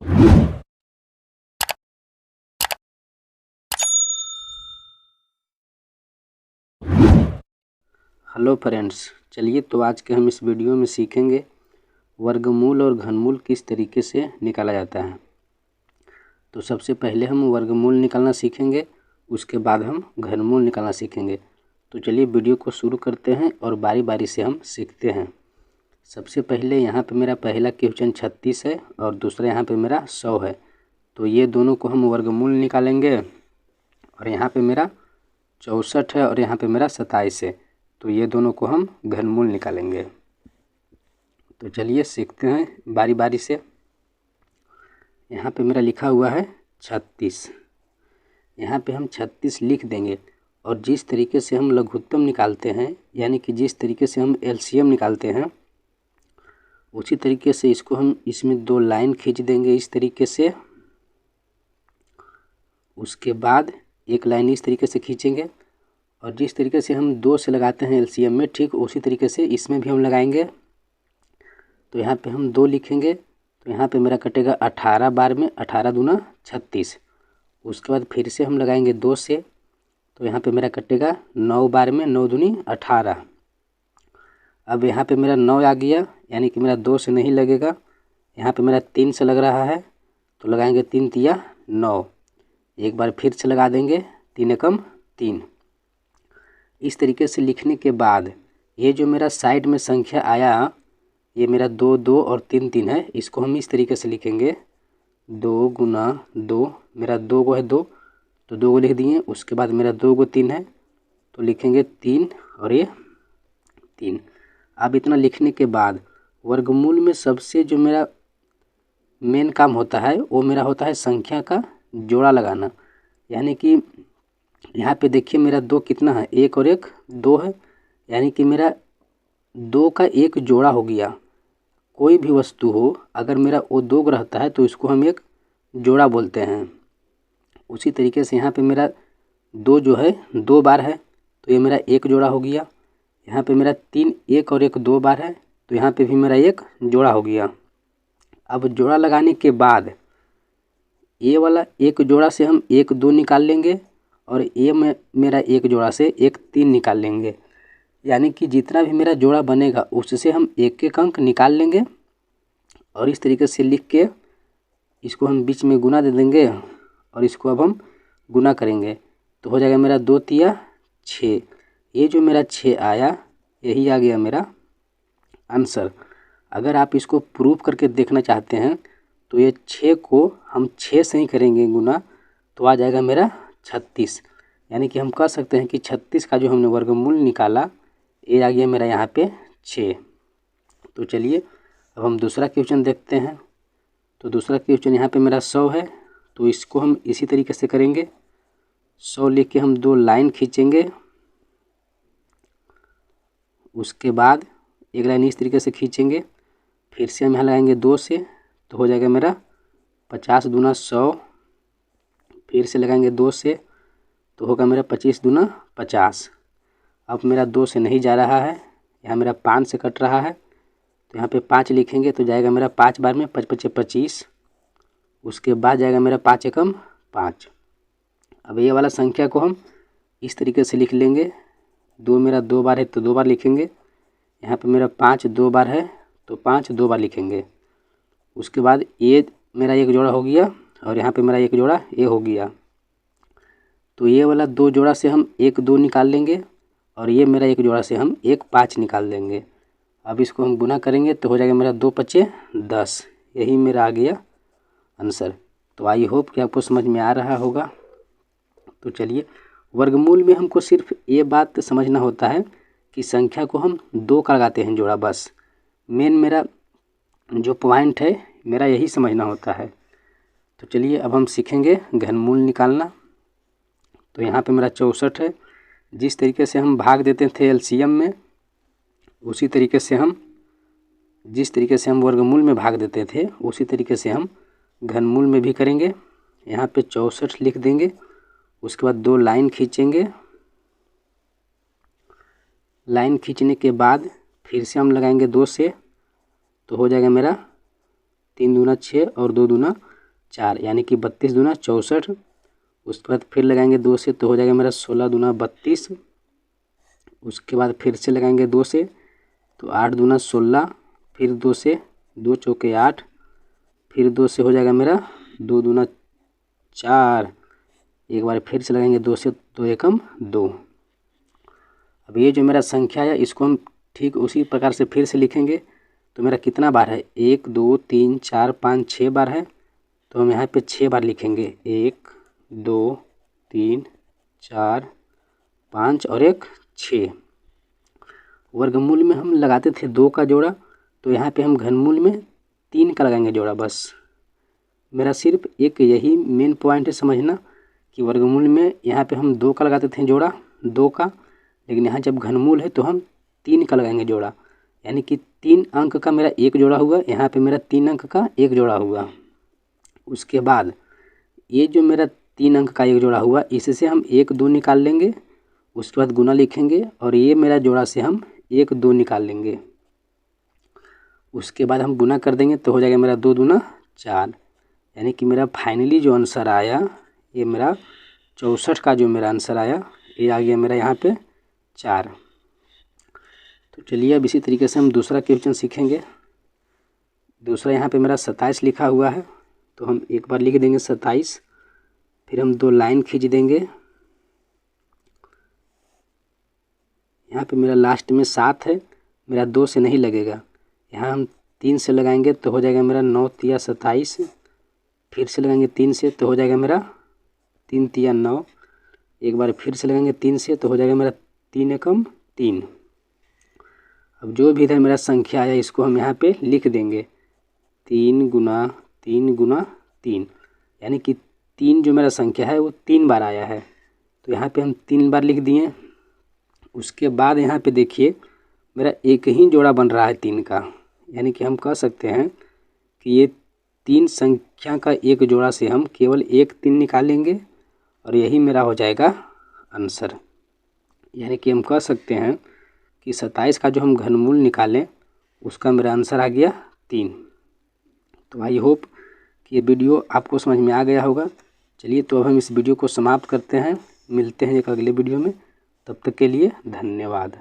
Hello friends, चलिए तो आज के हम इस वीडियो में सीखेंगे वर्गमूल और घनमूल किस तरीके से निकाला जाता है। तो सबसे पहले हम वर्गमूल निकालना सीखेंगे, उसके बाद हम घनमूल निकालना सीखेंगे। तो चलिए वीडियो को शुरू करते हैं और बारी बारी से हम सीखते हैं। सबसे पहले यहाँ पे मेरा पहला क्वेश्चन 36 है और दूसरा यहाँ पे मेरा 100 है। तो ये दोनों को हम वर्गमूल निकालेंगे और यहाँ पे मेरा 64 है और यहाँ पे मेरा 27 है। तो ये दोनों को हम घनमूल निकालेंगे। तो चलिए सीखते हैं बारी बारी से। यहाँ पे मेरा लिखा हुआ है 36। यहाँ पे हम 36 लिख देंगे और जिस तरीके से हम लघुत्तम निकालते हैं, यानी कि जिस तरीके से हम एलसीएम निकालते हैं, उसी तरीके से इसको हम इसमें 2 लाइन खींच देंगे इस तरीके से। उसके बाद एक लाइन इस तरीके से खींचेंगे और जिस तरीके से हम 2 से लगाते हैं एलसीएम में, ठीक उसी तरीके से इसमें भी हम लगाएंगे। तो यहाँ पे हम 2 लिखेंगे, तो यहाँ पे मेरा कटेगा 18 बार में 18 दूना 36। उसके बाद फिर से हम लगाएंगे 2 से, तो यहाँ पे मेरा कटेगा 9 बार में 9 दूनी 18। अब यहाँ पे मेरा 9 आ गया, यानी कि मेरा 2 से नहीं लगेगा। यहाँ पे मेरा 3 से लग रहा है, तो लगाएंगे 3 तिया 9। एक बार फिर से लगा देंगे 3 एकम 3। इस तरीके से लिखने के बाद ये जो मेरा साइड में संख्या आया, ये मेरा 2 2 और 3 3 है। इसको हम इस तरीके से लिखेंगे 2 गुना 2। मेरा 2 गो है 2, तो 2 गो लिख दिए। उसके बाद मेरा 2 गो 3 है, तो लिखेंगे 3 और ये 3। अब इतना लिखने के बाद वर्गमूल में सबसे जो मेरा मेन काम होता है वो मेरा होता है संख्या का जोड़ा लगाना। यानी कि यहाँ पे देखिए मेरा 2 कितना है, 1 और 1 2 है, यानी कि मेरा 2 का एक जोड़ा हो गया। कोई भी वस्तु हो, अगर मेरा वो 2 रहता है तो इसको हम एक जोड़ा बोलते हैं। उसी तरीके से यहाँ पे मेरा 2 जो है 2 बार है, तो ये मेरा एक जोड़ा हो गया। यहाँ पे मेरा 3 1 और 1 2 बार है, तो यहाँ पे भी मेरा एक जोड़ा हो गया। अब जोड़ा लगाने के बाद ये वाला एक जोड़ा से हम 1 2 निकाल लेंगे और ये मेरा एक जोड़ा से 1 3 निकाल लेंगे। यानी कि जितना भी मेरा जोड़ा बनेगा उससे हम एक एक अंक निकाल लेंगे और इस तरीके से लिख के इसको हम बीच में गुना दे देंगे और इसको अब हम गुना करेंगे, तो हो जाएगा मेरा 2 तिया 6। ये जो मेरा 6 आया, यही आ गया मेरा आंसर। अगर आप इसको प्रूव करके देखना चाहते हैं तो ये 6 को हम 6 से ही करेंगे गुना, तो आ जाएगा मेरा 36। यानी कि हम कह सकते हैं कि 36 का जो हमने वर्गमूल निकाला, ये आ गया मेरा यहाँ पे 6। तो चलिए अब हम दूसरा क्वेश्चन देखते हैं। तो दूसरा क्वेश्चन यहाँ पे मेरा 100 है, तो इसको हम इसी तरीके से करेंगे। 100 लिख के हम 2 लाइन खींचेंगे। उसके बाद एक लाइन इस तरीके से खींचेंगे, फिर से हम यहाँ लगाएंगे 2 से, तो हो जाएगा मेरा 50 दूना 100। फिर से लगाएंगे 2 से, तो होगा मेरा 25 दूना 50। अब मेरा 2 से नहीं जा रहा है, यहाँ मेरा 5 से कट रहा है, तो यहाँ पे 5 लिखेंगे, तो जाएगा मेरा 5 बार में 5 5 25। उसके बाद जाएगा मेरा 5 एकम 5। अब ये वाला संख्या को हम इस तरीके से लिख लेंगे। 2 मेरा 2 बार है, तो 2 बार लिखेंगे। यहाँ पे मेरा 5 2 बार है, तो 5 2 बार लिखेंगे। उसके बाद ये मेरा एक जोड़ा हो गया और यहाँ पे मेरा एक जोड़ा ये हो गया। तो ये वाला 2 जोड़ा से हम 1 2 निकाल लेंगे और ये मेरा एक जोड़ा से हम 1 5 निकाल देंगे। अब इसको हम गुना करेंगे, तो हो जाएगा मेरा 2 5 10। यही मेरा आ गया आंसर। तो आई होप कि आपको समझ में आ रहा होगा। तो चलिए, वर्गमूल में हमको सिर्फ ये बात समझना होता है कि संख्या को हम 2 का लगाते हैं जोड़ा, बस। मेन मेरा जो पॉइंट है मेरा यही समझना होता है। तो चलिए अब हम सीखेंगे घनमूल निकालना। तो यहाँ पे मेरा 64 है। जिस तरीके से हम भाग देते थे एलसीएम में, उसी तरीके से हम जिस तरीके से हम वर्गमूल में भाग देते थे, उसी तरीके से हम घनमूल में भी करेंगे। यहाँ पे 64 लिख देंगे। उसके बाद 2 लाइन खींचेंगे। लाइन खींचने के बाद फिर से हम लगाएंगे 2 से, तो हो जाएगा मेरा 3 दूना 6 और 2 दूना 4 यानी कि 32 दूना 64। उसके बाद फिर लगाएंगे 2 से तो हो जाएगा मेरा 16 दूना 32। उसके बाद फिर से लगाएंगे 2 से तो 8 दूना 16, फिर 2 से 2 चौके 8, फिर 2 से हो जाएगा मेरा 2 दूना 4। एक बार फिर से लगाएंगे 2 से, 2 एकम 2। अब ये जो मेरा संख्या है इसको हम ठीक उसी प्रकार से फिर से लिखेंगे। तो मेरा कितना बार है, 1 2 3 4 5 6 बार है, तो हम यहाँ पे 6 बार लिखेंगे। 1 2 3 4 5 और 1 6। वर्गमूल में हम लगाते थे 2 का जोड़ा, तो यहाँ पे हम घनमूल में 3 का लगाएंगे जोड़ा। बस मेरा सिर्फ एक यही मेन पॉइंट है समझना कि वर्गमूल में यहाँ पे हम 2 का लगाते थे जोड़ा 2 का, लेकिन यहाँ जब घनमूल है तो हम 3 का लगाएंगे जोड़ा। यानी कि 3 अंक का मेरा एक जोड़ा हुआ, यहाँ पे मेरा 3 अंक का एक जोड़ा हुआ। उसके बाद ये जो मेरा 3 अंक का एक जोड़ा हुआ इससे हम 1 2 निकाल लेंगे। उसके बाद गुना लिखेंगे और ये मेरा जोड़ा से हम 1 2 निकाल लेंगे। उसके बाद हम गुना कर देंगे तो हो जाएगा मेरा 2 दूना 4। यानी कि मेरा फाइनली जो आंसर आया ये मेरा 64 का जो मेरा आंसर आया ये आ गया मेरा यहाँ पे 4। तो चलिए अब इसी तरीके से हम दूसरा क्वेश्चन सीखेंगे। दूसरा यहाँ पे मेरा 27 लिखा हुआ है, तो हम एक बार लिख देंगे 27, फिर हम 2 लाइन खींच देंगे। यहाँ पे मेरा लास्ट में 7 है, मेरा 2 से नहीं लगेगा, यहाँ हम 3 से लगाएंगे तो हो जाएगा मेरा 9 तिया 27। फिर से लगाएंगे 3 से तो हो जाएगा मेरा 3 तिया 9। एक बार फिर से लगाएंगे 3 से तो हो जाएगा मेरा 3 एकम 3। अब जो भी इधर मेरा संख्या आया इसको हम यहाँ पे लिख देंगे 3 गुना 3 गुना 3। यानी कि 3 जो मेरा संख्या है वो 3 बार आया है, तो यहाँ पे हम 3 बार लिख दिए। उसके बाद यहाँ पे देखिए मेरा एक ही जोड़ा बन रहा है 3 का, यानी कि हम कह सकते हैं कि ये 3 संख्या का एक जोड़ा से हम केवल एक 3 निकालेंगे और यही मेरा हो जाएगा आंसर। यानी कि हम कह सकते हैं कि 27 का जो हम घनमूल निकालें उसका मेरा आंसर आ गया 3। तो आई होप कि ये वीडियो आपको समझ में आ गया होगा। चलिए तो अब हम इस वीडियो को समाप्त करते हैं, मिलते हैं एक अगले वीडियो में। तब तक के लिए धन्यवाद।